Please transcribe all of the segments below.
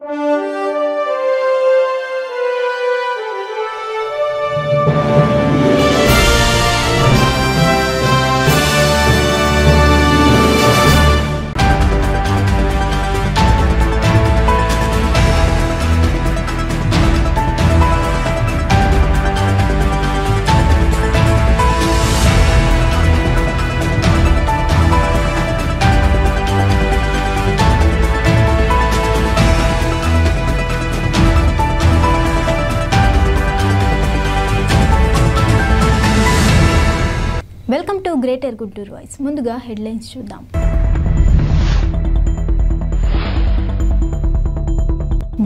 Welcome to greater Guntur voice. ముందుగా headlines చూద్దాం.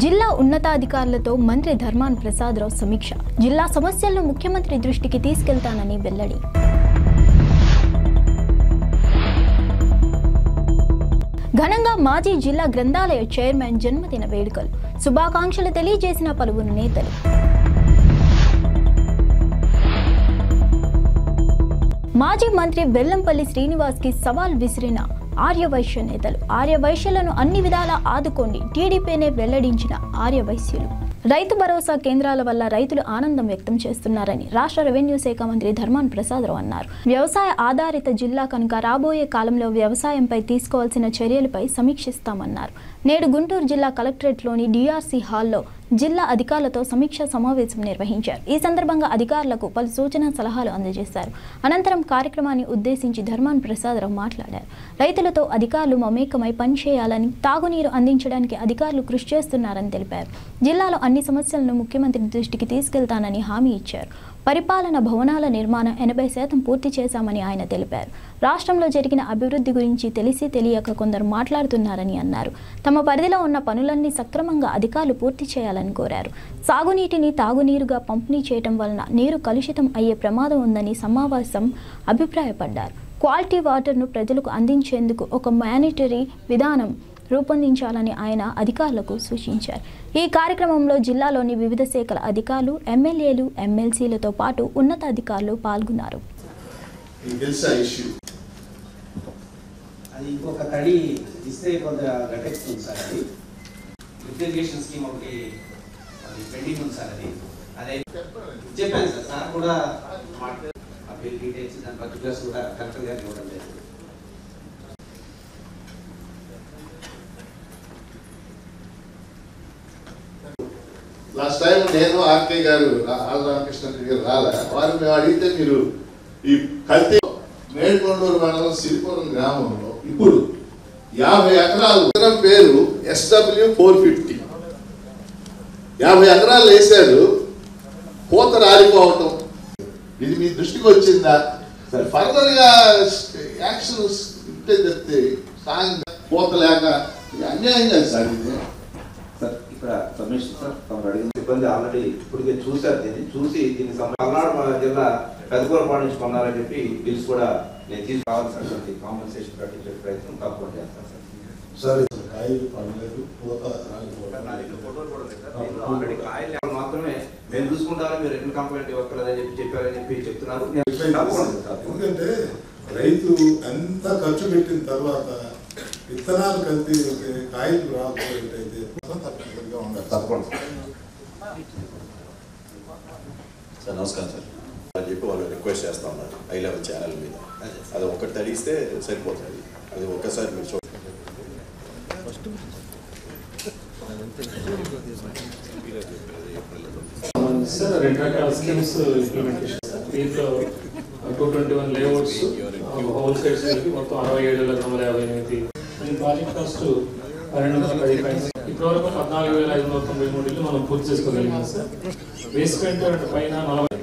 జిల్లా ఉన్నతాధికారులతో మంత్రి ధర్మాన ప్రసాదరావు సమీక్ష. జిల్లా సమస్యలను ముఖ్యమంత్రి దృష్టికి తీసుకెళ్తానని వెల్లడి. ఘనంగా మాజీ జిల్లా గ్రంథాలయ చైర్మన్ జన్మదిన వేడుకలు. శుభాకాంక్షలు తెలియజేసిన పలువురు నేతలు. మాజీ మంత్రి వెల్లంపల్లి శ్రీనివాస్ కి సవాల్ విసిరిన ఆర్యవైశ్య నేతలు. ఆర్యవైశ్యులను అన్ని విధాలా ఆదుకోండి, టీడీపీనే వెల్లడించిన ఆర్యవైశ్యులు. రైతు భరోసా కేంద్రాల వల్ల రైతులు ఆనందం వ్యక్తం చేస్తున్నారని రాష్ట్ర రెవెన్యూ శాఖ మంత్రి ధర్మాన ప్రసాదరావు అన్నారు. వ్యవసాయ ఆధారిత జిల్లా కనుక రాబోయే కాలంలో వ్యవసాయంపై తీసుకోవాల్సిన చర్యలపై సమీక్షిస్తామన్నారు. నేడు గుంటూరు జిల్లా కలెక్టరేట్లోని డిఆర్సీ హాల్లో జిల్లా అధికారులతో సమీక్షా సమావేశం నిర్వహించారు. ఈ సందర్భంగా అధికారులకు పలు సూచన సలహాలు అందజేశారు. అనంతరం కార్యక్రమాన్ని ఉద్దేశించి ధర్మాన ప్రసాదరావు మాట్లాడారు. రైతులతో అధికారులు మమేకమై పనిచేయాలని, తాగునీరు అందించడానికి అధికారులు కృషి చేస్తున్నారని తెలిపారు. జిల్లాలో అన్ని సమస్యలను ముఖ్యమంత్రి దృష్టికి తీసుకెళ్తానని హామీ ఇచ్చారు. పరిపాలన భవనాల నిర్మాణం 80% పూర్తి చేశామని ఆయన తెలిపారు. రాష్ట్రంలో జరిగిన అభివృద్ధి గురించి తెలిసి తెలియక కొందరు మాట్లాడుతున్నారని అన్నారు. తమ పరిధిలో ఉన్న పనులన్నీ సక్రమంగా అధికారులు పూర్తి చేయాలని కోరారు. సాగునీటిని తాగునీరుగా పంపిణీ చేయడం వలన నీరు కలుషితం అయ్యే ప్రమాదం ఉందని సమావేశం అభిప్రాయపడ్డారు. క్వాలిటీ వాటర్ను ప్రజలకు అందించేందుకు ఒక మానిటరీ విధానం రూపొందించాలని ఆయన అధికారులకు సూచించారు. ఈ కార్యక్రమంలో జిల్లాలోని వివిధ శాఖల అధికారులు, ఎమ్మెల్యేలు, ఎమ్మెల్సీలతో పాటు ఉన్నతాధికారులు పాల్గొన్నారు. లాస్ట్ టైం నేను ఆర్కే గారు రామకృష్ణ గారు రాలే, వారు మేము అడిగితే మీరు ఈ కల్తీ మేడ్కొండూరు మండలం సిరిపురం గ్రామంలో ఇప్పుడు 50 ఎకరాలు పేరు SW 450 50 ఎకరాలు వేసాడు. కోత రాలిపోవటం ఇది మీ దృష్టికి వచ్చిందా? ఫర్దర్ గా యాక్షన్ ఉంటే చెప్తే కోత లేక అన్యాయం కాదు సార్. ఇది ఇక్కడ కమిషన్ సార్ తమరు అడిగిన సిబ్బంది ఆల్రెడీ ఇప్పటికే చూశారు. దీన్ని చూసి దీనికి పల్నాడు జిల్లా పెద్దకూరపాడు నుంచి కొన్నారని చెప్పి బిల్స్ కూడా నేను తీసుకురావాల్సినటువంటి కాంపెన్సేషన్ కట్టించే ప్రయత్నం తప్పకుండా చేస్తాను సార్. ఆల్రెడీ కాయలు మాత్రమే మేము చూసుకుంటామని మీరు రిటర్న్ కంప్లైంట్ ఇవ్వక్కర్లేదని చెప్పి చెప్పారని చెప్పి చెప్తున్నారు. ఎందుకంటే రైతు ఎంత ఖర్చు పెట్టిన తర్వాత విత్తనాలు కలిపి కాయలు రాకపోయినట్టయితే తప్పనిసరిగా ఉండాలి. తప్పకుండా సార్. నమస్కారం సార్ అని చెప్పి వాళ్ళు రిక్వెస్ట్ చేస్తా ఉన్నారు హై లెవెల్ ఛానల్ మీద. అది ఒకటి తడిస్తే సరిపోతుంది. అది ఒక్కసారి మీరు చూడండి. సార్ 2 రకాల స్కీమ్స్ ఇంప్లిమెంటేషన్ సార్. దీంట్లో 221 లేఅవుట్స్ హోల్ సైట్స్ మొత్తం 67,258. ఈ ప్రాజెక్ట్ కాస్ట్ 1210. ఇప్పటివరకు 14,593 ఇల్లు మనం పూర్తి చేసుకోగలిగాం సార్. బేస్మెంట్ పైన 40,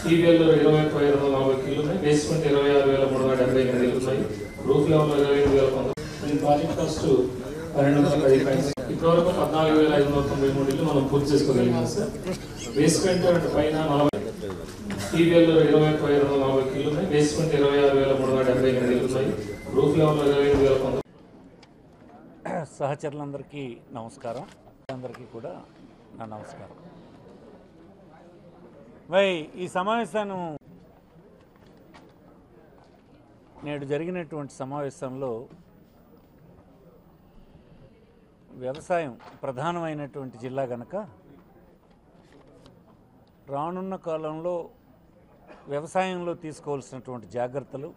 టీవీఎల్ 21,240 ఇల్లు ఉన్నాయి. బేస్మెంట్ 26,378 ఇల్లు ఉన్నాయి. Roof level 25,000. ఈ ప్రాజెక్ట్ కాస్ట్ 1210. ఇప్పటివరకు 14,593 ఇల్లు మనం పూర్తి చేసుకోగలిగాం సార్. బేస్మెంట్ పైన 40, టీవీఎల్ 21,240 ఇల్లు ఉన్నాయి. బేస్మెంట్ 26,378 ఇల్లు ఉన్నాయి. Roof level 25,000. సహచరులందరికీ నమస్కారం. అందరికీ కూడా నా నమస్కారం. ఈ సమావేశాన్ని నేడు జరిగినటువంటి సమావేశంలో వ్యవసాయం ప్రధానమైనటువంటి జిల్లా గనక రానున్న కాలంలో వ్యవసాయంలో తీసుకోవాల్సినటువంటి జాగ్రత్తలు,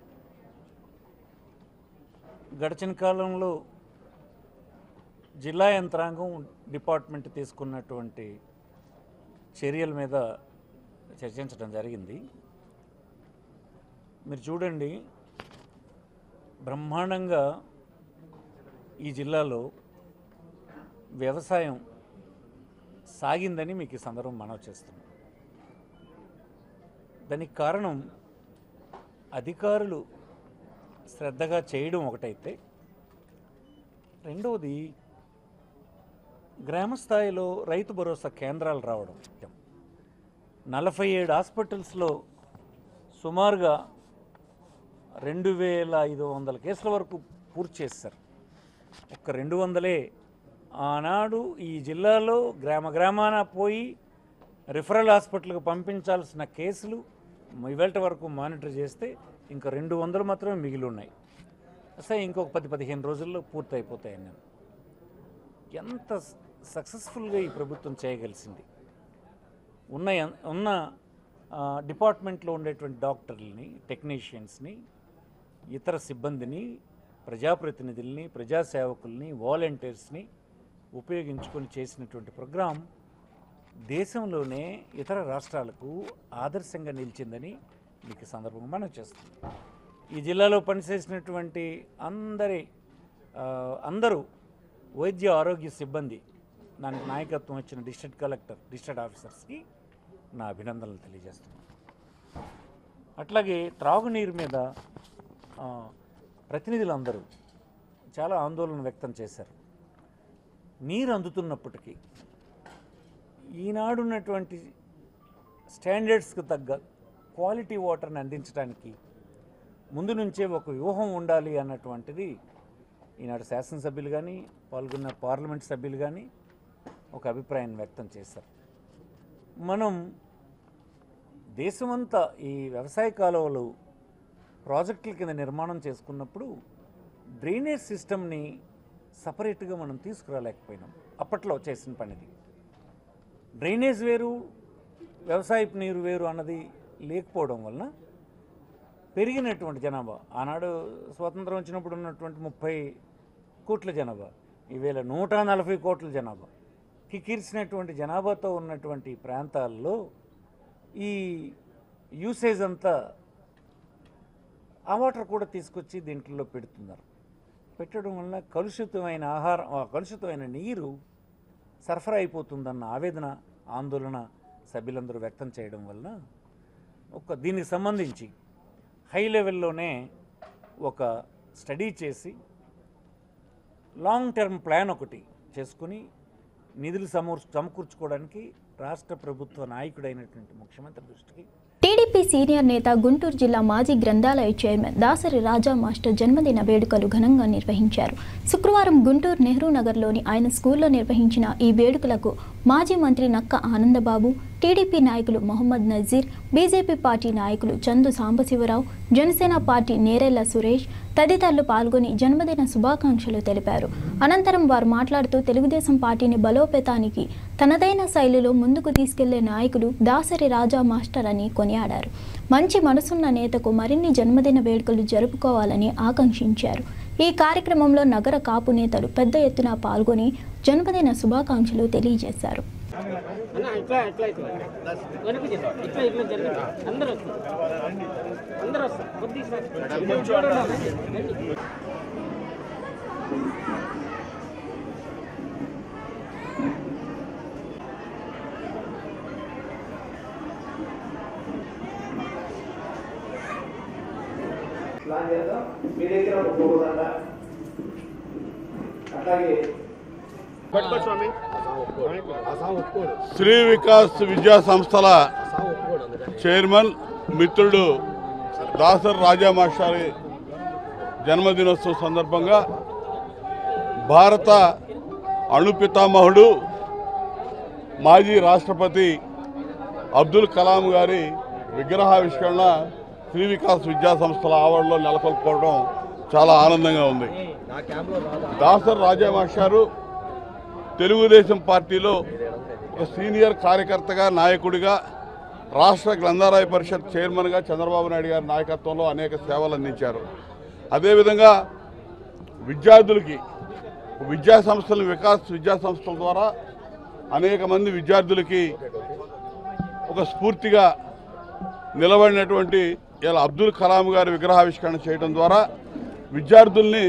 గడిచిన కాలంలో జిల్లా యంత్రాంగం డిపార్ట్మెంట్ తీసుకున్నటువంటి చర్యల మీద చర్చించడం జరిగింది. మీరు చూడండి, బ్రహ్మాండంగా ఈ జిల్లాలో వ్యవసాయం సాగిందని మీకు ఈ సందర్భం మనవి చేస్తున్నాం. దానికి కారణం అధికారులు శ్రద్ధగా చేయడం ఒకటైతే, రెండవది గ్రామ స్థాయిలో రైతు భరోసా కేంద్రాలు రావడం. 47 హాస్పిటల్స్లో సుమారుగా 2500 కేసుల వరకు పూర్తి చేశారు. ఒక్క 200 ఆనాడు ఈ జిల్లాలో గ్రామాన పోయి రిఫరల్ హాస్పిటల్కి పంపించాల్సిన కేసులు ఇవాళ వరకు మానిటర్ చేస్తే ఇంకా 200 మాత్రమే మిగిలి ఉన్నాయి. అసలు ఇంకొక 10-15 రోజుల్లో పూర్తి అయిపోతాయని. ఎంత సక్సెస్ఫుల్గా ఈ ప్రభుత్వం చేయగలిసింది. ఉన్న డిపార్ట్మెంట్లో ఉండేటువంటి డాక్టర్లని, టెక్నీషియన్స్ని, ఇతర సిబ్బందిని, ప్రజాప్రతినిధుల్ని, ప్రజాసేవకుల్ని, వాలంటీర్స్ని ఉపయోగించుకొని చేసినటువంటి ప్రోగ్రాం దేశంలోనే ఇతర రాష్ట్రాలకు ఆదర్శంగా నిలిచిందని మీకు సందర్భంగా మనం చేస్తున్నాం. ఈ జిల్లాలో పనిచేసినటువంటి అందరూ వైద్య ఆరోగ్య సిబ్బంది, దానికి నాయకత్వం వచ్చిన డిస్ట్రిక్ట్ కలెక్టర్, డిస్ట్రిక్ట్ ఆఫీసర్స్కి నా అభినందనలు తెలియజేస్తున్నాను. అట్లాగే త్రాగునీరు మీద ప్రతినిధులందరూ చాలా ఆందోళన వ్యక్తం చేశారు. నీరు అందుతున్నప్పటికీ ఈనాడున్నటువంటి స్టాండర్డ్స్కి తగ్గ క్వాలిటీ వాటర్ని అందించడానికి ముందు నుంచే ఒక వ్యూహం ఉండాలి అన్నటువంటిది ఈనాడు శాసనసభ్యులు కానీ, పాల్గొన్న పార్లమెంట్ సభ్యులు కానీ ఒక అభిప్రాయాన్ని వ్యక్తం చేశారు. మనం దేశమంతా ఈ వ్యవసాయ కాలువలు ప్రాజెక్టుల కింద నిర్మాణం చేసుకున్నప్పుడు డ్రైనేజ్ సిస్టమ్ని సపరేట్గా మనం తీసుకురాలేకపోయినాం. అప్పట్లో చేసిన పనిది. డ్రైనేజ్ వేరు, వ్యవసాయపు నీరు వేరు అన్నది లేకపోవడం వలన పెరిగినటువంటి జనాభా, ఆనాడు స్వాతంత్రం వచ్చినప్పుడు ఉన్నటువంటి 30 కోట్ల జనాభా, ఈవేళ 140 కోట్ల జనాభా, కిక్కిరిసినటువంటి జనాభాతో ఉన్నటువంటి ప్రాంతాల్లో ఈ యూసేజ్ అంతా ఆ వాటర్ కూడా తీసుకొచ్చి దీంట్లో పెడుతున్నారు. పెట్టడం వల్ల కలుషితమైన ఆహారం, కలుషితమైన నీరు సరఫరా అయిపోతుందన్న ఆవేదన, ఆందోళన సభ్యులందరూ వ్యక్తం చేయడం వల్ల దీనికి సంబంధించి హై లెవెల్లోనే ఒక స్టడీ చేసి లాంగ్ టర్మ్ ప్లాన్ ఒకటి చేసుకుని నిధులు సమకూర్చుకోవడానికి రాష్ట్ర ప్రభుత్వ నాయకుడైనటువంటి ముఖ్యమంత్రి దృష్టికి టీడీపీ సీనియర్ నేత, గుంటూరు జిల్లా మాజీ గ్రంథాలయ చైర్మన్ దాసరి రాజా మాస్టర్ జన్మదిన వేడుకలు ఘనంగా నిర్వహించారు. శుక్రవారం గుంటూరు నెహ్రూ నగర్లోని ఆయన స్కూల్లో నిర్వహించిన ఈ వేడుకలకు మాజీ మంత్రి నక్క ఆనందబాబు, టీడీపీ నాయకులు మొహమ్మద్ నజీర్, బీజేపీ పార్టీ నాయకులు చందు సాంబశివరావు, జనసేన పార్టీ నేరెళ్ల సురేష్ తదితరులు పాల్గొని జన్మదిన శుభాకాంక్షలు తెలిపారు. అనంతరం వారు మాట్లాడుతూ తెలుగుదేశం పార్టీని బలోపేతానికి తనదైన శైలిలో ముందుకు తీసుకెళ్లే నాయకులు దాసరి రాజా మాస్టర్ అని కొనియాడారు. మంచి మనసున్న నేతకు మరిన్ని జన్మదిన వేడుకలు జరుపుకోవాలని ఆకాంక్షించారు. ఈ కార్యక్రమంలో నగర కాపు నేతలు పెద్ద ఎత్తున పాల్గొని జన్మదిన శుభాకాంక్షలు తెలియజేశారు. శ్రీ వికాస్ విద్యా సంస్థల చైర్మన్ మిత్రుడు దాసరి రాజా మాస్టారి జన్మదినోత్సవం సందర్భంగా భారత అణుపితామహుడు మాజీ రాష్ట్రపతి అబ్దుల్ కలాం గారి విగ్రహావిష్కరణ శ్రీ వికాస్ విద్యా సంస్థల ఆవరణలో నెలకొల్పుకోవడం చాలా ఆనందంగా ఉంది. దాసరి రాజా మాస్టారు తెలుగుదేశం పార్టీలో ఒక సీనియర్ కార్యకర్తగా, నాయకుడిగా, రాష్ట్ర గ్రంథాలయ పరిషత్ చైర్మన్గా చంద్రబాబు నాయుడు గారి నాయకత్వంలో అనేక సేవలు అందించారు. అదేవిధంగా విద్యార్థులకి విద్యా సంస్థలు, వికాస్ విద్యా సంస్థల ద్వారా అనేక మంది విద్యార్థులకి ఒక స్ఫూర్తిగా నిలబడినటువంటి ఇలా అబ్దుల్ కలాం గారి విగ్రహావిష్కరణ చేయడం ద్వారా విద్యార్థుల్ని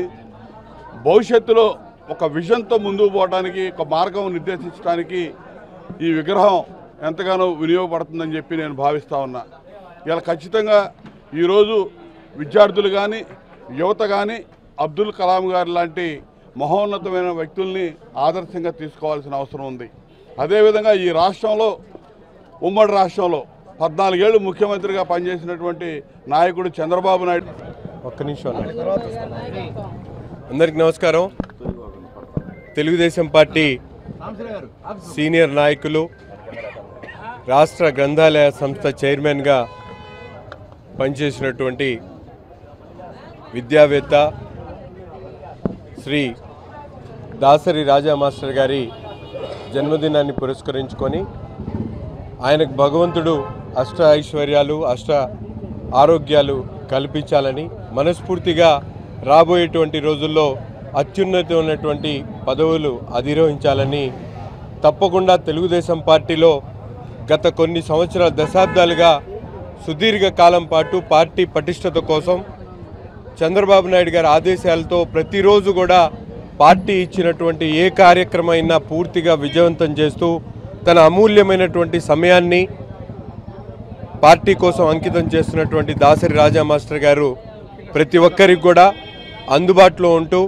భవిష్యత్తులో ఒక విజన్తో ముందుకు పోవడానికి, ఒక మార్గం నిర్దేశించడానికి ఈ విగ్రహం ఎంతగానో వినియోగపడుతుందని చెప్పి నేను భావిస్తూ ఉన్నా. ఇలా ఖచ్చితంగా ఈరోజు విద్యార్థులు కానీ, యువత కానీ అబ్దుల్ కలాం గారు లాంటి మహోన్నతమైన వ్యక్తుల్ని ఆదర్శంగా తీసుకోవాల్సిన అవసరం ఉంది. అదేవిధంగా ఈ రాష్ట్రంలో, ఉమ్మడి రాష్ట్రంలో 14 ఏళ్ళు ముఖ్యమంత్రిగా పనిచేసినటువంటి నాయకుడు చంద్రబాబు నాయుడు. ఒక్క నిమిషం. అందరికీ నమస్కారం. తెలుగుదేశం పార్టీ సీనియర్ నాయకులు, రాష్ట్ర గ్రంథాలయ సంస్థ చైర్మన్గా పనిచేసినటువంటి విద్యావేత్త శ్రీ దాసరి రాజా మాస్టర్ గారి జన్మదినాన్ని పురస్కరించుకొని ఆయనకు భగవంతుడు అష్ట ఐశ్వర్యాలు, అష్ట ఆరోగ్యాలు కల్పించాలని, మనస్ఫూర్తిగా రాబోయేటువంటి రోజుల్లో అత్యున్నతమైనటువంటి పదవులు అధిరోహించాలని తప్పకుండా తెలుగుదేశం పార్టీలో గత కొన్ని సంవత్సరాల, దశాబ్దాలుగా సుదీర్ఘ కాలం పాటు పార్టీ పటిష్టత కోసం చంద్రబాబు నాయుడు గారి ఆదేశాలతో ప్రతిరోజు కూడా పార్టీ ఇచ్చినటువంటి ఏ కార్యక్రమం అయినా పూర్తిగా విజయవంతం చేస్తూ తన అమూల్యమైనటువంటి సమయాన్ని పార్టీ కోసం అంకితం చేస్తున్నటువంటి దాసరి రాజా మాస్టర్ గారు ప్రతి ఒక్కరికి కూడా అందుబాటులో ఉంటూ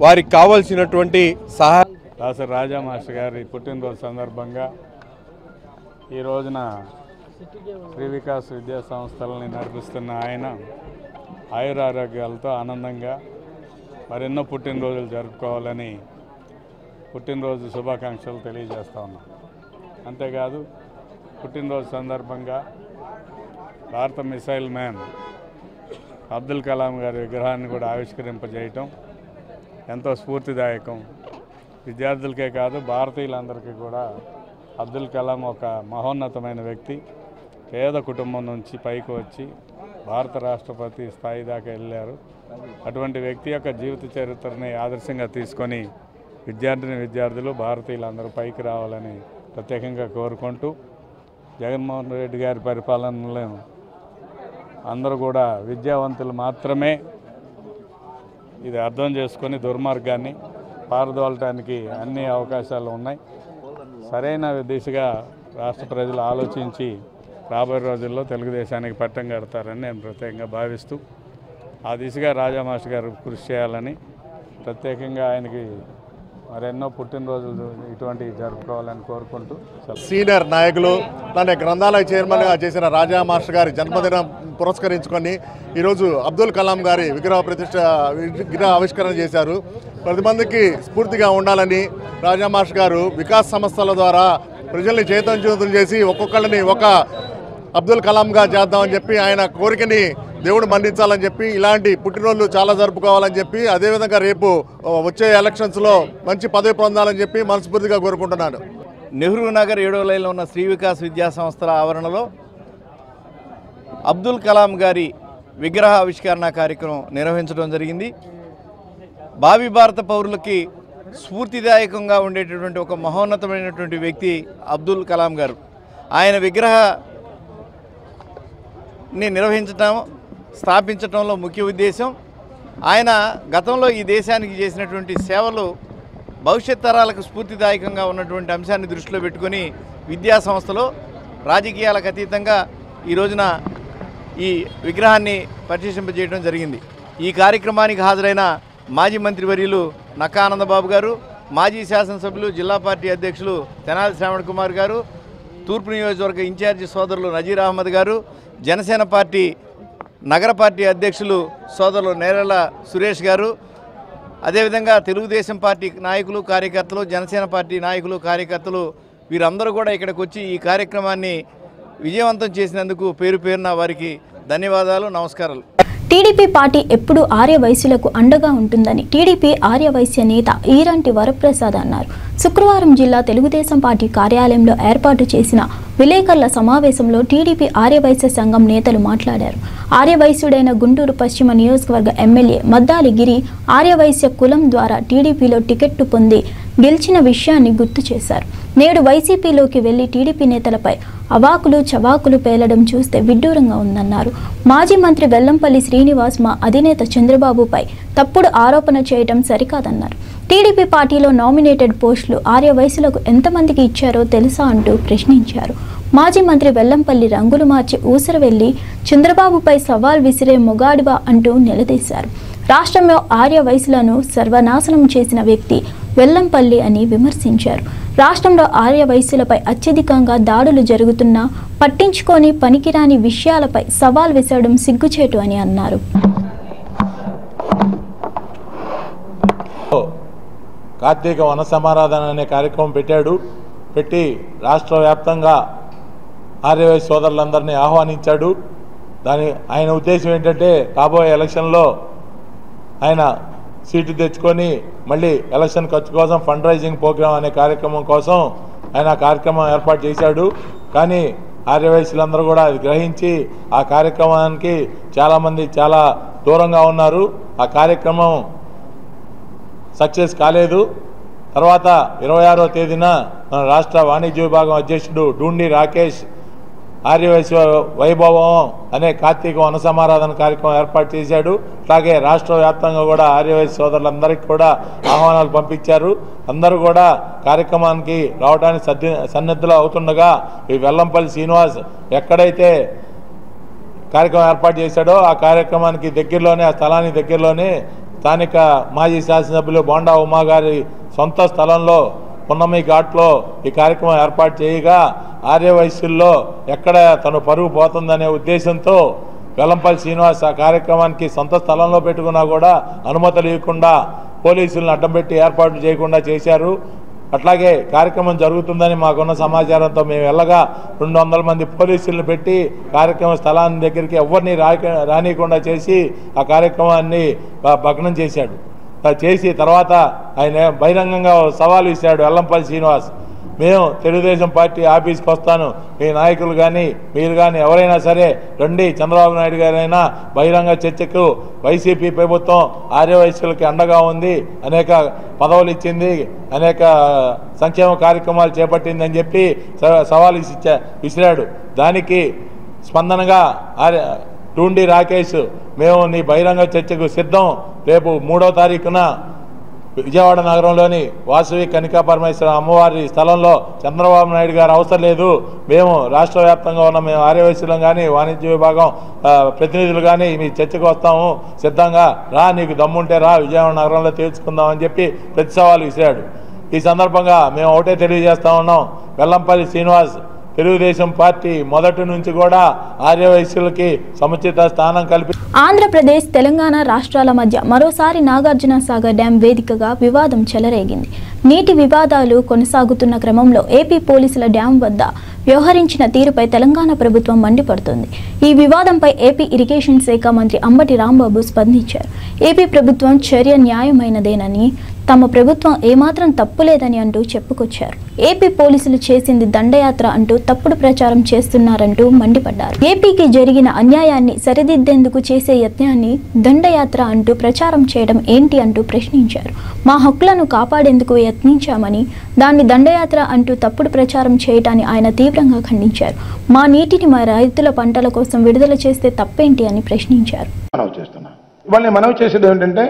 వారికి కావాల్సినటువంటి సహాయం. దాసరి రాజా మాస్టర్ గారి పుట్టినరోజు సందర్భంగా ఈ రోజున శ్రీ వికాస్ విద్యా సంస్థలని నడిపిస్తున్న ఆయన ఆయురారోగ్యాలతో ఆనందంగా మరెన్నో పుట్టినరోజులు జరుపుకోవాలని పుట్టినరోజు శుభాకాంక్షలు తెలియజేస్తా ఉన్నాం. అంతేకాదు పుట్టినరోజు సందర్భంగా భారత మిసైల్ మ్యాన్ అబ్దుల్ కలాం గారి విగ్రహాన్ని కూడా ఆవిష్కరింపజేయటం ఎంతో స్ఫూర్తిదాయకం. విద్యార్థులకే కాదు భారతీయులందరికీ కూడా అబ్దుల్ కలాం ఒక మహోన్నతమైన వ్యక్తి. పేద కుటుంబం నుంచి పైకి వచ్చి భారత రాష్ట్రపతి స్థాయి దాకా వెళ్ళారు. అటువంటి వ్యక్తి యొక్క జీవిత చరిత్రని ఆదర్శంగా తీసుకొని విద్యార్థులు భారతీయులందరూ పైకి రావాలని ప్రత్యేకంగా కోరుకుంటూ, జగన్మోహన్ రెడ్డి గారి పరిపాలనలో అందరూ కూడా విద్యావంతులు మాత్రమే ఇది అర్థం చేసుకొని దుర్మార్గాన్ని పారదోలటానికి అన్ని అవకాశాలు ఉన్నాయి. సరైన దిశగా రాష్ట్ర ప్రజలు ఆలోచించి రాబోయే రోజుల్లో తెలుగుదేశానికి పట్టం కడతారని నేను ప్రత్యేకంగా భావిస్తూ, ఆ దిశగా రాజా మాస్టర్ గారు కృషి చేయాలని, ప్రత్యేకంగా ఆయనకి మరెన్నో పుట్టినరోజులు ఇటువంటివి జరుపుకోవాలని కోరుకుంటూ. సీనియర్ నాయకులు, అలానే గ్రంథాలయ చైర్మన్గా చేసిన రాజా మాస్టర్ గారి జన్మదినం పురస్కరించుకొని ఈరోజు అబ్దుల్ కలాం గారి విగ్రహ ఆవిష్కరణ చేశారు. 10 మందికి స్ఫూర్తిగా ఉండాలని రాజా మాస్టర్ గారు వికాస్ సంస్థల ద్వారా ప్రజల్ని చైతన్యవంతులు చేసి ఒక్కొక్కళ్ళని ఒక అబ్దుల్ కలాంగా చేద్దామని చెప్పి ఆయన కోరికని దేవుడు మన్నించాలని చెప్పి ఇలాంటి పుట్టినరోజులు చాలా జరుపుకోవాలని చెప్పి, అదేవిధంగా రేపు వచ్చే ఎలక్షన్స్లో మంచి పదవి పొందాలని చెప్పి మనస్ఫూర్తిగా కోరుకుంటున్నాను. నెహ్రూ నగర్ 7వ లైన్లో ఉన్న శ్రీ వికాస్ విద్యా సంస్థల ఆవరణలో అబ్దుల్ కలాం గారి విగ్రహ ఆవిష్కరణ కార్యక్రమం నిర్వహించడం జరిగింది. భావి భారత పౌరులకి స్ఫూర్తిదాయకంగా ఉండేటటువంటి ఒక మహోన్నతమైనటువంటి వ్యక్తి అబ్దుల్ కలాం గారు. ఆయన విగ్రహాన్ని స్థాపించడంలో ముఖ్య ఉద్దేశం, ఆయన గతంలో ఈ దేశానికి చేసినటువంటి సేవలు భవిష్యత్ తరాలకు స్ఫూర్తిదాయకంగా ఉన్నటువంటి అంశాన్ని దృష్టిలో పెట్టుకొని విద్యా సంస్థలో రాజకీయాలకు అతీతంగా ఈ రోజున ఈ విగ్రహాన్ని ప్రతిష్ఠింపజేయడం జరిగింది. ఈ కార్యక్రమానికి హాజరైన మాజీ మంత్రివర్యులు నక్కా ఆనందబాబు గారు, మాజీ శాసనసభ్యులు జిల్లా పార్టీ అధ్యక్షులు తెనాలి శ్రావణ్ కుమార్ గారు, తూర్పు నియోజకవర్గ ఇన్ఛార్జి సోదరులు నజీర్ అహ్మద్ గారు, జనసేన పార్టీ నగర పార్టీ అధ్యక్షులు సోదరులు నేరెళ్ల సురేష్ గారు, అదేవిధంగా తెలుగుదేశం పార్టీ నాయకులు, కార్యకర్తలు, జనసేన పార్టీ నాయకులు, కార్యకర్తలు వీరందరూ కూడా ఇక్కడికి వచ్చి ఈ కార్యక్రమాన్ని విజయవంతం చేసినందుకు పేరు పేరున వారికి ధన్యవాదాలు, నమస్కారాలు. టీడీపీ పార్టీ ఎప్పుడూ ఆర్యవైశ్యులకు అండగా ఉంటుందని టీడీపీ ఆర్యవైశ్య నేత ఈరంటి వరప్రసాద్ అన్నారు. శుక్రవారం జిల్లా తెలుగుదేశం పార్టీ కార్యాలయంలో ఏర్పాటు చేసిన విలేకరుల సమావేశంలో టీడీపీ ఆర్యవైశ్య సంఘం నేతలు మాట్లాడారు. ఆర్యవైశ్యుడైన గుంటూరు పశ్చిమ నియోజకవర్గ ఎమ్మెల్యే మద్దాలి గిరి ఆర్యవైశ్య కులం ద్వారా టీడీపీలో టికెట్టు పొంది గెలిచిన విషయాన్ని గుర్తు చేశారు. నేడు వైసీపీలోకి వెళ్లి టీడీపీ నేతలపై అవాకులు చవాకులు పేలడం చూస్తే విడ్డూరంగా ఉందన్నారు. మాజీ మంత్రి వెల్లంపల్లి శ్రీనివాస్ మా అధినేత చంద్రబాబుపై తప్పుడు ఆరోపణ చేయడం సరికాదన్నారు. టీడీపీ పార్టీలో నామినేటెడ్ పోస్టులు ఆర్యవైశ్యులకు ఎంతమందికి ఇచ్చారో తెలుసా అంటూ ప్రశ్నించారు. మాజీ మంత్రి వెల్లంపల్లి రంగులు మార్చి ఊసర వెళ్లి చంద్రబాబుపై సవాల్ విసిరే మొగాడివా అంటూ నిలదీశారు. రాష్ట్రంలో ఆర్యవైశ్యులను సర్వనాశనం చేసిన వ్యక్తి వెల్లంపల్లి అని విమర్శించారు. రాష్ట్రంలో ఆర్యవైశ్యులపై అత్యధికంగా దాడులు జరుగుతున్నా పట్టించుకొని పనికిరాని విషయాలపై సవాల్ విసరడం సిగ్గుచేటు అని అన్నారు. కార్తీక వన సమారాధన అనే కార్యక్రమం పెట్టి రాష్ట్ర వ్యాప్తంగా ఆర్యవైశ్య సోదరులందరినీ ఆహ్వానించాడు. ఆయన ఉద్దేశం ఏంటంటే కాబోయే ఎలక్షన్లో ఆయన సీటు తెచ్చుకొని మళ్ళీ ఎలక్షన్ ఖర్చు కోసం ఫండ్ రైజింగ్ ప్రోగ్రాం అనే కార్యక్రమం కోసం ఆయన కార్యక్రమం ఏర్పాటు చేశాడు. కానీ ఆర్యవైశ్యులందరూ కూడా అది గ్రహించి ఆ కార్యక్రమానికి చాలామంది చాలా దూరంగా ఉన్నారు. ఆ కార్యక్రమం సక్సెస్ కాలేదు. తర్వాత 26వ తేదీన మన రాష్ట్ర వాణిజ్య విభాగం అధ్యక్షుడు డూండి రాకేష్ ఆర్యవైశ్య వైభవం అనే కార్తీక వన సమారాధన కార్యక్రమం ఏర్పాటు చేశాడు. అలాగే రాష్ట్ర వ్యాప్తంగా కూడా ఆర్యవైశ్య సోదరులందరికీ కూడా ఆహ్వానాలు పంపించారు. అందరూ కూడా కార్యక్రమానికి రావడానికి సన్నద్ధులు అవుతుండగా ఈ వెల్లంపల్లి శ్రీనివాస్ ఎక్కడైతే కార్యక్రమం ఏర్పాటు చేశాడో ఆ కార్యక్రమానికి దగ్గరలోనే ఆ స్థలానికి దగ్గరలోనే స్థానిక మాజీ శాసనసభ్యులు బోండా ఉమా గారి సొంత స్థలంలో పున్నమి ఘాట్లో ఈ కార్యక్రమం ఏర్పాటు చేయగా ఆర్యవైశ్యుల్లో ఎక్కడ తను పరుగు పోతుందనే ఉద్దేశంతో వెల్లంపల్లి శ్రీనివాస్ ఆ కార్యక్రమానికి సొంత స్థలంలో పెట్టుకున్నా కూడా అనుమతులు ఇవ్వకుండా పోలీసులను అడ్డం పెట్టి ఏర్పాటు చేయకుండా చేశారు. అట్లాగే కార్యక్రమం జరుగుతుందని మాకున్న సమాచారంతో మేము వెళ్ళగా 200 మంది పోలీసులను పెట్టి కార్యక్రమ స్థలాన్ని దగ్గరికి ఎవరిని రానియకుండా చేసి ఆ కార్యక్రమాన్ని భగ్నం చేశాడు. చేసి తర్వాత ఆయన బహిరంగంగా సవాల్ ఇచ్చాడు వెల్లంపల్లి శ్రీనివాస్. మేము తెలుగుదేశం పార్టీ ఆఫీస్కి వస్తాను, మీ నాయకులు కానీ మీరు కానీ ఎవరైనా సరే రండి, చంద్రబాబు నాయుడు గారైనా బహిరంగ చర్చకు వైసీపీ ప్రభుత్వం ఆర్యవైశ్యులకి అండగా ఉంది, అనేక పదవులు ఇచ్చింది, అనేక సంక్షేమ కార్యక్రమాలు చేపట్టిందని చెప్పి సవాల్ విసిరాడు. దానికి స్పందనగా డూండి రాకేష్ మేము నీ బహిరంగ చర్చకు సిద్ధం, రేపు 3వ తారీఖున విజయవాడ నగరంలోని వాసవి కనికా పరమేశ్వర అమ్మవారి స్థలంలో చంద్రబాబు నాయుడు గారు అవసరం లేదు, మేము రాష్ట్ర వ్యాప్తంగా ఉన్న మేము ఆర్యవైశ్యులం కానీ వాణిజ్య విభాగం ప్రతినిధులు కానీ మీ చర్చకు వస్తాము, సిద్ధంగా రా, నీకు దమ్ముంటే రా, విజయవాడ నగరంలో తేల్చుకుందామని చెప్పి ప్రతి సవాలు విసిరాడు. ఈ సందర్భంగా మేము ఒకటే తెలియజేస్తా ఉన్నాం, వెల్లంపల్లి శ్రీనివాస్ తెలుగుదేశం పార్టీ మొదటి నుంచి కూడా ఆర్యవైశ్యులకి సముచిత స్థానం కల్పి ఆంధ్రప్రదేశ్ తెలంగాణ రాష్ట్రాల మధ్య మరోసారి నాగార్జున సాగర్ డ్యాం వేదికగా వివాదం చెలరేగింది. నీటి వివాదాలు కొనసాగుతున్న క్రమంలో ఏపీ పోలీసుల డ్యాం వద్ద వ్యవహరించిన తీరుపై తెలంగాణ ప్రభుత్వం మండిపడుతోంది. ఈ వివాదంపై ఏపీ ఇరిగేషన్ శాఖ మంత్రి అంబటి రాంబాబు స్పందించారు. ఏపీ ప్రభుత్వం చర్య న్యాయమైనదేనని, తమ ప్రభుత్వం ఏమాత్రం తప్పులేదని అంటూ చెప్పుకొచ్చారు. ఏపీ పోలీసులు చేసింది దండయాత్ర అంటూ తప్పుడు ప్రచారం చేస్తున్నారంటూ మండిపడ్డారు. ఏపీకి జరిగిన అన్యాయాన్ని సరిదిద్దేందుకు చేసే యత్నాన్ని దండయాత్ర అంటూ ప్రచారం చేయడం ఏంటి అంటూ ప్రశ్నించారు. మా హక్కులను కాపాడేందుకు యత్నించామని, దాన్ని దండయాత్ర అంటూ తప్పుడు ప్రచారం చేయటాన్ని ఆయన తీవ్రంగా ఖండించారు. మా నీటిని మా రైతుల పంటల కోసం విడుదల చేస్తే తప్పేంటి అని ప్రశ్నించారు. మనవి చేసేది ఏంటంటే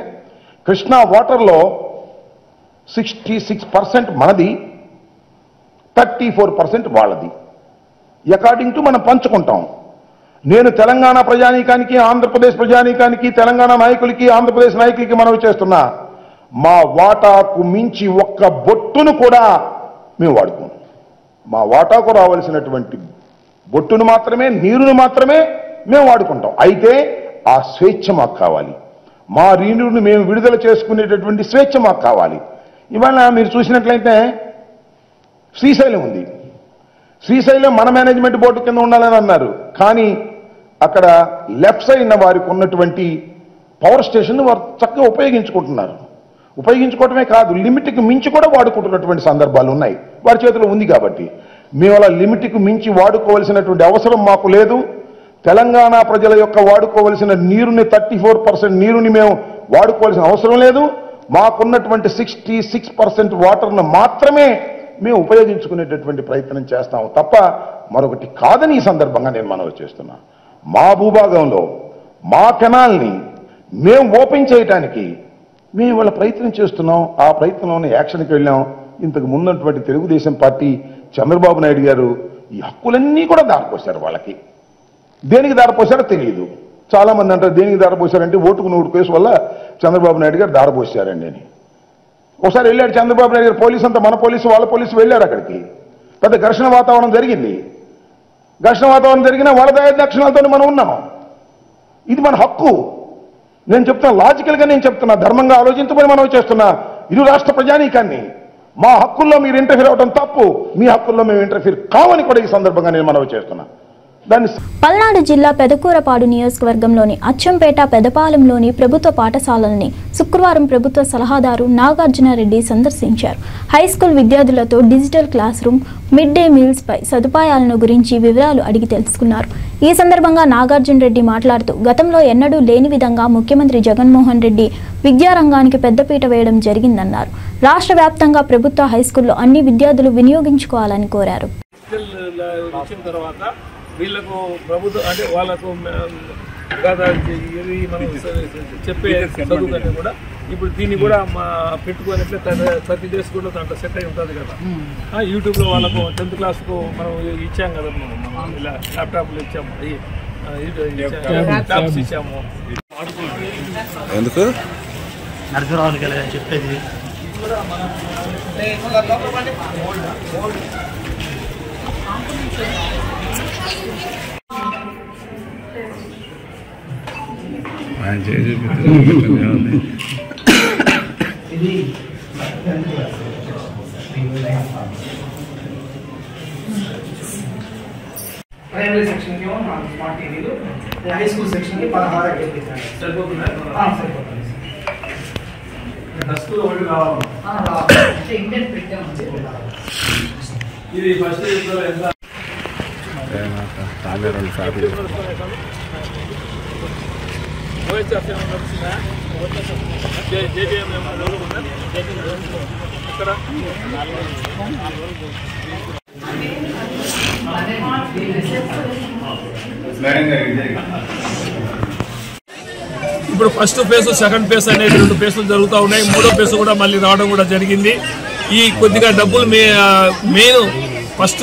కృష్ణా వాటర్లో 66% మనది, 34% వాళ్ళది. అకార్డింగ్ టు మనం పంచుకుంటాం. నేను తెలంగాణ ప్రజానీకానికి, ఆంధ్రప్రదేశ్ ప్రజానీకానికి, తెలంగాణ నాయకులకి, ఆంధ్రప్రదేశ్ నాయకులకి మనవి చేస్తున్నా, మా వాటాకు మించి ఒక్క బొట్టును కూడా మేము వాడుకోం. మా వాటాకు రావాల్సినటువంటి బొట్టును మాత్రమే, నీరును మాత్రమే మేము వాడుకుంటాం. అయితే ఆ స్వేచ్ఛ మాకు కావాలి. మా నీరును మేము విడుదల చేసుకునేటటువంటి స్వేచ్ఛ మాకు కావాలి. ఇవాళ మీరు చూసినట్లయితే శ్రీశైలం ఉంది. శ్రీశైలం మన మేనేజ్మెంట్ బోర్డు కింద ఉండాలని అన్నారు. కానీ అక్కడ లెఫ్ట్ సైడ్ వారికి ఉన్నటువంటి పవర్ స్టేషన్ వారు చక్కగా ఉపయోగించుకుంటున్నారు. ఉపయోగించుకోవటమే కాదు, లిమిట్కి మించి కూడా వాడుకుంటున్నటువంటి సందర్భాలు ఉన్నాయి. వారి చేతిలో ఉంది కాబట్టి మేము అలా లిమిట్కి మించి వాడుకోవాల్సినటువంటి అవసరం మాకు లేదు. తెలంగాణ ప్రజల యొక్క వాడుకోవాల్సిన నీరుని 34% నీరుని మేము వాడుకోవాల్సిన అవసరం లేదు. మాకున్నటువంటి 66% వాటర్ను మాత్రమే మేము ఉపయోగించుకునేటటువంటి ప్రయత్నం చేస్తాము తప్ప మరొకటి కాదని ఈ సందర్భంగా నేను మనవి చేస్తున్నా. మా భూభాగంలో మా కెనాల్ని మేము ఓపెన్ చేయడానికి మేము వాళ్ళ ప్రయత్నం చేస్తున్నాం. ఆ ప్రయత్నంలోనే యాక్షన్కి వెళ్ళాం. ఇంతకు ముందున్నటువంటి తెలుగుదేశం పార్టీ చంద్రబాబు నాయుడు గారు ఈ హక్కులన్నీ కూడా దారిపోశారు. వాళ్ళకి దేనికి దారిపోశారో తెలియదు. చాలామంది అంటారు దేనికి దారిపోశారంటే ఓటుకు 100 కేసు వల్ల చంద్రబాబు నాయుడు గారు దారిపోశారండి అని. ఒకసారి వెళ్ళాడు చంద్రబాబు నాయుడు గారు, పోలీసు అంతా మన పోలీసు వాళ్ళ పోలీసు వెళ్ళారు. అక్కడికి పెద్ద ఘర్షణ వాతావరణం జరిగింది. ఘర్షణ వాతావరణం జరిగినా వాళ్ళ దక్షిణాలతో మనం ఉన్నాం. ఇది మన హక్కు. నేను చెప్తున్నా, లాజికల్గా నేను చెప్తున్నా, ధర్మంగా ఆలోచించమని మనం చేస్తున్నా. ఇరు రాష్ట్ర ప్రజానీకాన్ని మా హక్కుల్లో మీరు ఇంటర్ఫీర్ అవడం తప్పు, మీ హక్కుల్లో మేము ఇంటర్ఫీర్ కావని కూడా ఈ సందర్భంగా నేను మనవి చేస్తున్నా. పల్నాడు జిల్లా పెదకూరపాడు నియోజకవర్గంలోని అచ్చంపేట పెదపాలెంలోని ప్రభుత్వ పాఠశాలలని శుక్రవారం ప్రభుత్వ సలహాదారు నాగార్జునరెడ్డి సందర్శించారు. హైస్కూల్ విద్యార్థులతో digital classroom, mid day meals పై సదుపాయాలను గురించి వివరాలు అడిగి తెలుసుకున్నారు. ఈ సందర్భంగా నాగార్జునరెడ్డి మాట్లాడుతూ గతంలో ఎన్నడూ లేని విధంగా ముఖ్యమంత్రి జగన్మోహన్ రెడ్డి విద్యారంగానికి పెద్దపీట వేయడం జరిగిందన్నారు. రాష్ట్ర వ్యాప్తంగా ప్రభుత్వ హైస్కూల్లో అన్ని విద్యార్థులు వినియోగించుకోవాలని కోరారు. వీళ్ళకు ప్రభుత్వం అంటే వాళ్ళకు ఇది మనం చెప్పే చదువు కంటే కూడా ఇప్పుడు దీన్ని కూడా పెట్టుకోవాలంటే 30 days కూడా దాంట్లో సెట్ అయి ఉంటుంది కదా. యూట్యూబ్లో వాళ్ళకు 10th క్లాస్కు మనం ఇచ్చాం కదా, మనం ఇలా ల్యాప్టాప్లు ఇచ్చాము, ల్యాప్టాప్స్ ఇచ్చాము. ఎందుకు నరసరావుకి చెప్పేది ప్రైమరీ సెక్షన్ కి స్మార్ట్ టీవీలు, హై స్కూల్ సెక్షన్ కి 16 సరిపోతుంది. ఇది ఫస్ట్ ఎంత ఇప్పుడు ఫస్ట్ ఫేజ్ సెకండ్ ఫేజ్ అనేది 2 ఫేజ్లు జరుగుతూ ఉన్నాయి. 3వ ఫేజ్ కూడా మళ్ళీ రావడం కూడా జరిగింది. ఈ కొద్దిగా డబ్బులు మెయిన్ ఫస్ట్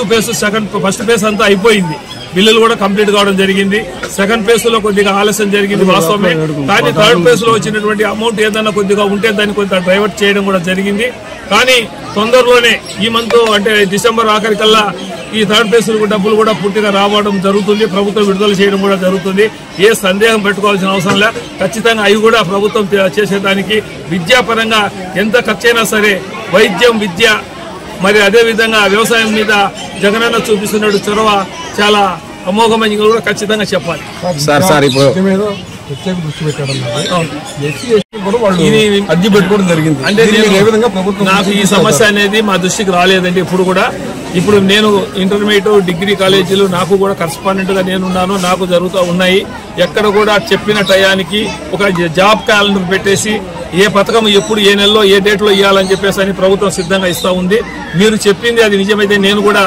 ఫేజ్ అంతా అయిపోయింది. బిల్లులు కూడా కంప్లీట్ కావడం జరిగింది. సెకండ్ ఫేజ్ లో కొద్దిగా ఆలస్యం జరిగింది వాస్తవమే. కానీ థర్డ్ ఫేజ్ లో వచ్చినటువంటి అమౌంట్ ఏదైనా కొద్దిగా ఉంటే దాన్ని కొద్దిగా డైవర్ట్ చేయడం కూడా జరిగింది. కానీ తొందరలోనే ఈ మంత్ అంటే డిసెంబర్ ఆఖరికల్లా ఈ థర్డ్ ఫేజ్ డబ్బులు కూడా పూర్తిగా రావడం జరుగుతుంది. ప్రభుత్వం విడుదల చేయడం కూడా జరుగుతుంది. ఏ సందేహం పెట్టుకోవాల్సిన అవసరం లే. ఖచ్చితంగా అవి కూడా ప్రభుత్వం చేసేదానికి విద్యాపరంగా ఎంత ఖర్చైనా సరే వైద్యం, విద్య, మరి అదేవిధంగా వ్యవసాయం మీద జగనన్న చూపిస్తున్న చొరవ చాలా అమోఘమని కూడా ఖచ్చితంగా చెప్పాలి. సార్ ఇప్పుడు అర్జీ పెట్టుకోవడం జరిగింది. అంటే నాకు ఈ సమస్య అనేది మా దృష్టికి రాలేదండి ఎప్పుడు కూడా. ఇప్పుడు నేను ఇంటర్మీడియట్, డిగ్రీ కాలేజీలు నాకు కూడా కరస్పాండెంట్ గా నేనున్నాను. నాకు జరుగుతూ ఉన్నాయి. ఎక్కడ కూడా చెప్పిన టయానికి ఒక జాబ్ క్యాలెండర్ పెట్టేసి ఏ పథకం ఎప్పుడు ఏ నెలలో ఏ డేట్లో ఇవ్వాలని చెప్పేసి అని ప్రభుత్వం సిద్ధంగా ఇస్తూ ఉంది. మీరు చెప్పింది అది నిజమైతే నేను కూడా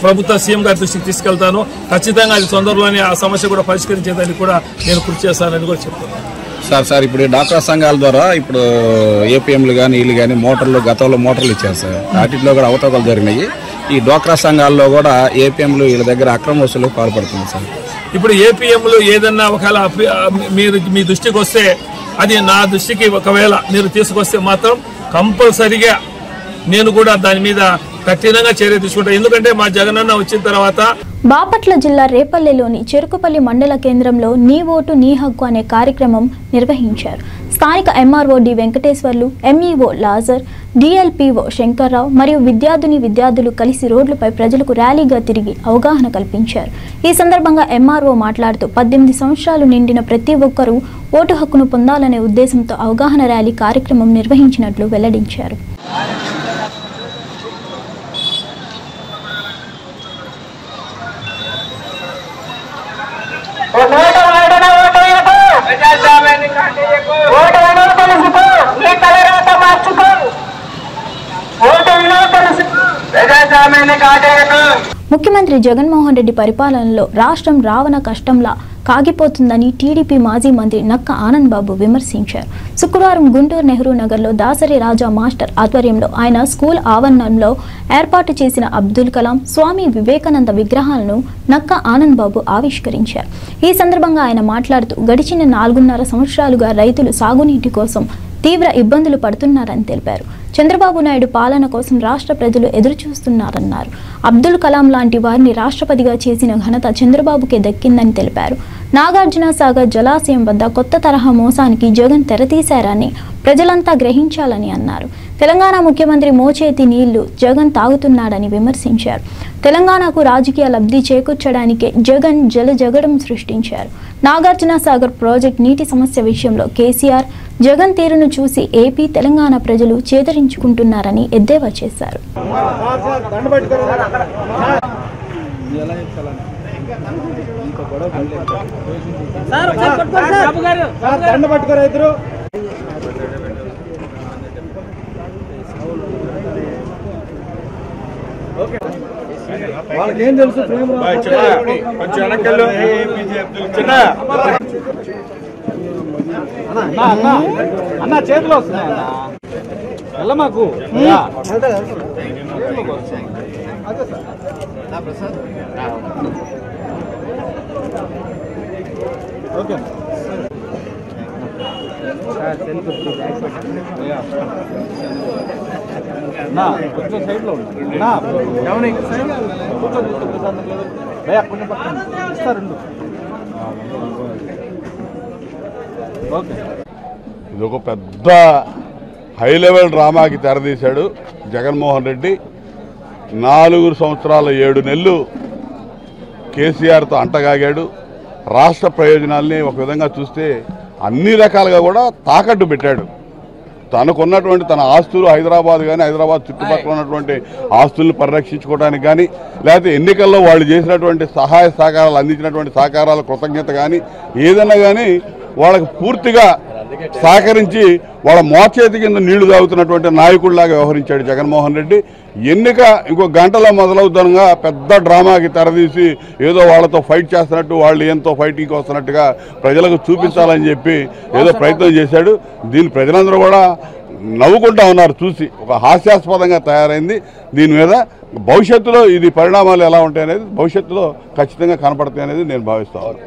ప్రభుత్వ సీఎం గారి దృష్టికి తీసుకెళ్తాను. ఖచ్చితంగా అది తొందరలోనే ఆ సమస్య కూడా పరిష్కరించేదానికి కూడా నేను కృషి చేస్తానని కూడా చెప్తాను. సార్ ఇప్పుడు డాక్రా సంఘాల ద్వారా ఇప్పుడు ఏపీఎంలు కానీ వీళ్ళు కానీ మోటార్లు గతంలో మోటార్లు ఇచ్చారు సార్. వాటిలో కూడా అవతవకలు జరిగినాయి. ఈ డ్వాక్రా సంఘాల్లో కూడా ఏపీఎంలు వీళ్ళ దగ్గర అక్రమ వసూలుకు పాల్పడుతుంది సార్. ఇప్పుడు ఏపీఎంలు ఏదన్నా ఒకవేళ మీరు మీ దృష్టికి వస్తే, అది నా దృష్టికి ఒకవేళ మీరు తీసుకొస్తే మాత్రం కంపల్సరీగా నేను కూడా దాని మీద కఠినంగా చర్య తీసుకుంటాం. ఎందుకంటే మా జగనన్న వచ్చిన తర్వాత. బాపట్ల జిల్లా రేపల్లెలోని చెరుకుపల్లి మండల కేంద్రంలో నీ ఓటు నీ హక్కు అనే కార్యక్రమం నిర్వహించారు. స్థానిక MRO D Venkateswarlu, MEO Lazar, DLPO Shankarrao మరియు విద్యార్థులు కలిసి రోడ్లపై ప్రజలకు ర్యాలీగా తిరిగి అవగాహన కల్పించారు. ఈ సందర్భంగా ఎంఆర్ఓ మాట్లాడుతూ 18 సంవత్సరాలు నిండిన ప్రతి ఒక్కరూ ఓటు హక్కును పొందాలనే ఉద్దేశంతో అవగాహన ర్యాలీ కార్యక్రమం నిర్వహించినట్లు వెల్లడించారు. ముఖ్యమంత్రి జగన్మోహన్ రెడ్డి పరిపాలనలో రాష్ట్రం రావణ కష్టంలా కాగిపోతుందని టీడీపీ మాజీ మంత్రి నక్క ఆనంద్ బాబు విమర్శించారు. శుక్రవారం గుంటూరు నెహ్రూ నగర్లో దాసరి రాజా మాస్టర్ ఆధ్వర్యంలో ఆయన స్కూల్ ఆవరణంలో ఏర్పాటు చేసిన అబ్దుల్ కలాం, స్వామి వివేకానంద విగ్రహాలను నక్క ఆనంద్ బాబు ఆవిష్కరించారు. ఈ సందర్భంగా ఆయన మాట్లాడుతూ గడిచిన 4.5 సంవత్సరాలుగా రైతులు సాగునీటి కోసం తీవ్ర ఇబ్బందులు పడుతున్నారని తెలిపారు. చంద్రబాబు నాయుడు పాలన కోసం రాష్ట్ర ప్రజలు ఎదురుచూస్తున్నారన్నారు. అబ్దుల్ కలాం లాంటి వారిని రాష్ట్రపతిగా చేసిన ఘనత చంద్రబాబుకే దక్కిందని తెలిపారు. నాగార్జున సాగర్ జలాశయం వద్ద కొత్త తరహా మోసానికి జగన్ తెరతీశారని ప్రజలంతా గ్రహించాలని అన్నారు. తెలంగాణ ముఖ్యమంత్రి మోచేతి నీళ్లు జగన్ తాగుతున్నాడని విమర్శించారు. తెలంగాణకు రాజకీయ లబ్ధి చేకూర్చడానికే జగన్ జలజగడం సృష్టించారు. నాగార్జున సాగర్ ప్రాజెక్ట్ నీటి సమస్య విషయంలో కేసీఆర్, జగన్ తీరును చూసి ఏపీ, తెలంగాణ ప్రజలు చేదరించుకుంటున్నారని ఎద్దేవా చేశారు. వాళ్ళకేం తెలుసు అన్న చేతిలో వస్తున్నాయి అన్న మాకు ఓకే కొంచెం సైడ్ లో ఇస్తారండు. ఇది ఒక పెద్ద హై లెవెల్ డ్రామాకి తెరదీశాడు జగన్మోహన్ రెడ్డి. 4 సంవత్సరాల 7 నెలలు కేసీఆర్తో అంటగాగాడు. రాష్ట్ర ప్రయోజనాల్ని ఒక విధంగా చూస్తే అన్ని రకాలుగా కూడా తాకట్టు పెట్టాడు. తనకున్నటువంటి తన ఆస్తులు హైదరాబాద్ కానీ హైదరాబాద్ చుట్టుపక్కల ఉన్నటువంటి ఆస్తుల్ని పరిరక్షించుకోవడానికి కానీ, లేకపోతే ఎన్నికల్లో వాళ్ళు చేసినటువంటి సహాయ సహకారాలు అందించినటువంటి సహకారాల కృతజ్ఞత కానీ ఏదైనా కానీ వాళ్ళకి పూర్తిగా సహకరించి వాళ్ళ మోచేతి కింద నీళ్లు తాగుతున్నటువంటి నాయకుడిలాగా వ్యవహరించాడు జగన్మోహన్ రెడ్డి. ఎన్నిక ఇంకో గంటలో మొదలవుతుండగా పెద్ద డ్రామాకి తెరదీసి ఏదో వాళ్ళతో ఫైట్ చేస్తున్నట్టు, వాళ్ళు ఎంతో ఫైటింగ్కి వస్తున్నట్టుగా ప్రజలకు చూపించాలని చెప్పి ఏదో ప్రయత్నం చేశాడు. దీన్ని ప్రజలందరూ కూడా నవ్వుకుంటా ఉన్నారు చూసి. ఒక హాస్యాస్పదంగా తయారైంది. దీని మీద భవిష్యత్తులో ఇది పరిణామాలు ఎలా ఉంటాయి అనేది భవిష్యత్తులో ఖచ్చితంగా కనపడతాయి అనేది నేను భావిస్తాను.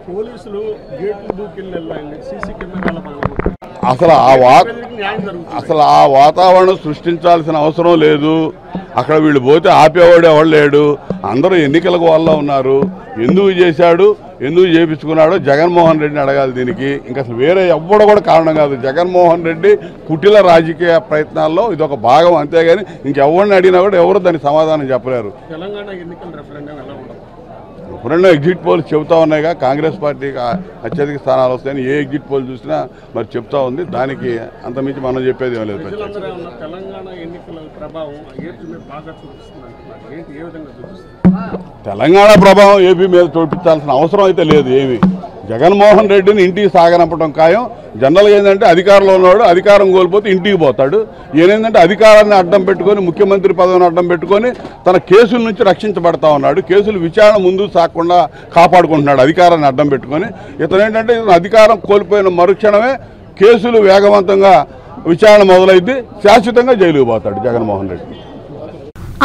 అసలు ఆ వాతావరణం సృష్టించాల్సిన అవసరం లేదు. అక్కడ వీళ్ళు పోతే ఆపేవాడు ఎవడు లేడు. అందరూ ఎన్నికలకు వాళ్ళ ఉన్నారు. ఎందుకు చేశాడు, ఎందుకు చేయించుకున్నాడో జగన్మోహన్ రెడ్డిని అడగాలి. దీనికి ఇంకా అసలు వేరే ఎవ్వడో కూడా కారణం కాదు. జగన్మోహన్ రెడ్డి కుటిల రాజకీయ ప్రయత్నాల్లో ఇది ఒక భాగం, అంతేగాని ఇంకెవరిని అడిగినా కూడా ఎవరు దానికి సమాధానం చెప్పలేరు. తెలంగాణ ఎన్నికల రెఫరెండం ఎలా ఉండదు? ఎప్పుడైనా ఎగ్జిట్ పోల్స్ చెబుతా ఉన్నాయిగా కాంగ్రెస్ పార్టీకి అత్యధిక స్థానాలు వస్తాయని. ఏ ఎగ్జిట్ పోల్ చూసినా మరి చెప్తా ఉంది. దానికి అంతమించి మనం చెప్పేది ఏం లేదు. తెలంగాణ ఎన్నికల ప్రభావం ఏపీ మీద బాగా చూపిస్తుంది. ఏ విధంగా చూపిస్తుంది? తెలంగాణ ప్రభావం ఏపీ మీద చూపించాల్సిన అవసరం అయితే లేదు ఏమి. జగన్మోహన్ రెడ్డిని ఇంటికి సాగనంపడం ఖాయం. జనరల్గా ఏంటంటే అధికారంలో ఉన్నవాడు అధికారం కోల్పోతే ఇంటికి పోతాడు. ఈయనేంటంటే అధికారాన్ని అడ్డం పెట్టుకొని, ముఖ్యమంత్రి పదవిని అడ్డం పెట్టుకొని తన కేసుల నుంచి రక్షించబడతా ఉన్నాడు. కేసులు విచారణ ముందుకు సాగకుండా కాపాడుకుంటున్నాడు అధికారాన్ని అడ్డం పెట్టుకొని. ఇతను ఏంటంటే అధికారం కోల్పోయిన మరుక్షణమే కేసులు వేగవంతంగా విచారణ మొదలైద్ది. శాశ్వతంగా జైలుకు పోతాడు జగన్మోహన్ రెడ్డి.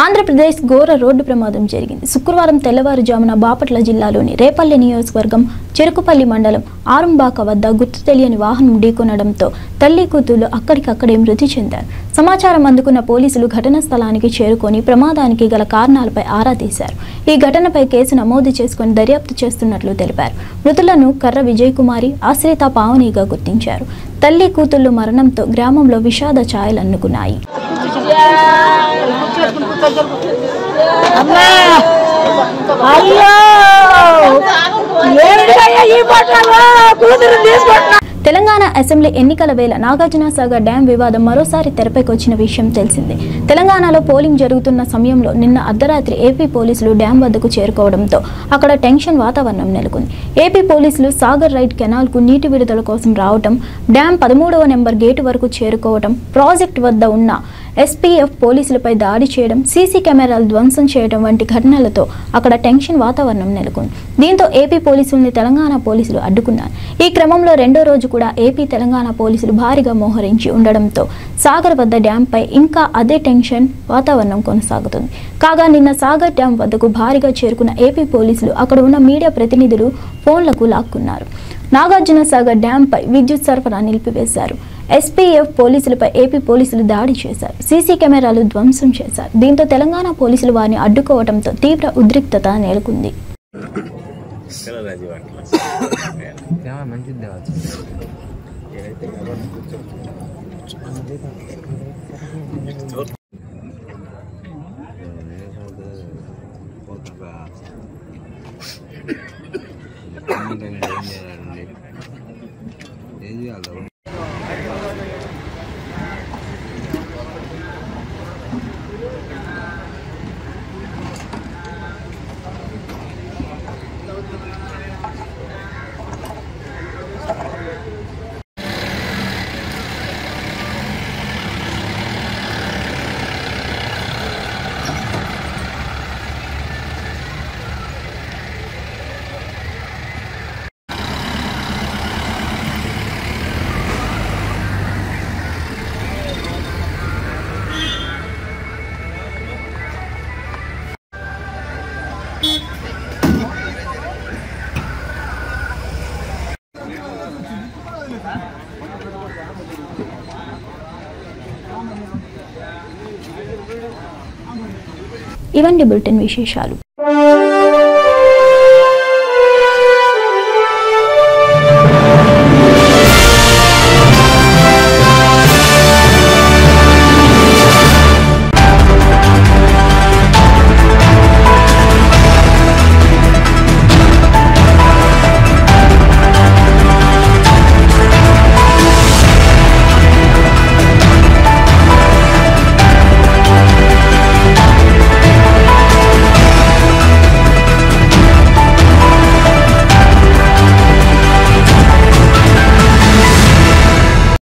ఆంధ్రప్రదేశ్ ఘోర రోడ్డు ప్రమాదం జరిగింది. శుక్రవారం తెల్లవారుజామున బాపట్ల జిల్లాలోని రేపల్లె నియోజకవర్గం చెరుకుపల్లి మండలం ఆరంబాక వద్ద గుర్తు తెలియని వాహనం ఢీకొనడంతో తల్లి కూతుళ్లు అక్కడికక్కడే మృతి చెందారు. సమాచారం అందుకున్న పోలీసులు ఘటనా స్థలానికి చేరుకొని ప్రమాదానికి గల కారణాలపై ఆరా తీశారు. ఈ ఘటనపై కేసు నమోదు చేసుకుని దర్యాప్తు చేస్తున్నట్లు తెలిపారు. మృతులను కర్ర విజయ్ కుమారి, ఆశ్రిత పావనిగా గుర్తించారు. తల్లి కూతుళ్లు మరణంతో గ్రామంలో విషాద ఛాయలు అన్నుకున్నాయి. తెలంగాణ అసెంబ్లీ ఎన్నికల వేళ నాగార్జునసాగర్ డ్యాం వివాదం మరోసారి తెరపైకొచ్చిన విషయం తెలిసిందే. తెలంగాణలో పోలింగ్ జరుగుతున్న సమయంలో నిన్న అర్ధరాత్రి ఏపీ పోలీసులు డ్యాం వద్దకు చేరుకోవడంతో అక్కడ టెన్షన్ వాతావరణం నెలకొంది. ఏపీ పోలీసులు సాగర్ రైట్ కెనాల్కు నీటి విడుదల కోసం రావటం, డ్యాం 13వ నెంబర్ గేటు వరకు చేరుకోవటం, ప్రాజెక్టు వద్ద ఉన్న ఎస్పీఎఫ్ పోలీసులపై దాడి చేయడం, సీసీ కెమెరాలు ధ్వంసం చేయడం వంటి ఘటనలతో అక్కడ టెన్షన్ వాతావరణం నెలకొంది. దీంతో ఏపీ పోలీసుల్ని తెలంగాణ పోలీసులు అడ్డుకున్నారు. ఈ క్రమంలో రెండో రోజు కూడా ఏపీ తెలంగాణ పోలీసులు భారీగా మోహరించి ఉండడంతో సాగర్ వద్ద డ్యాంపై ఇంకా అదే టెన్షన్ వాతావరణం కొనసాగుతుంది. కాగా నిన్న సాగర్ డ్యాం వద్దకు భారీగా చేరుకున్న ఏపీ పోలీసులు అక్కడ ఉన్న మీడియా ప్రతినిధులు ఫోన్లకు లాక్కున్నారు. నాగార్జునసాగర్ డ్యాంపై విద్యుత్ సరఫరా నిలిపివేశారు. ఎస్పీఎఫ్ పోలీసులపై ఏపీ పోలీసులు దాడి చేశారు. సీసీ కెమెరాలు ధ్వంసం చేశారు. దీంతో తెలంగాణ పోలీసులు వారిని అడ్డుకోవడంతో తీవ్ర ఉద్రిక్తత నెలకొంది. ఇవన్నీ బులెటిన్ విశేషాలు.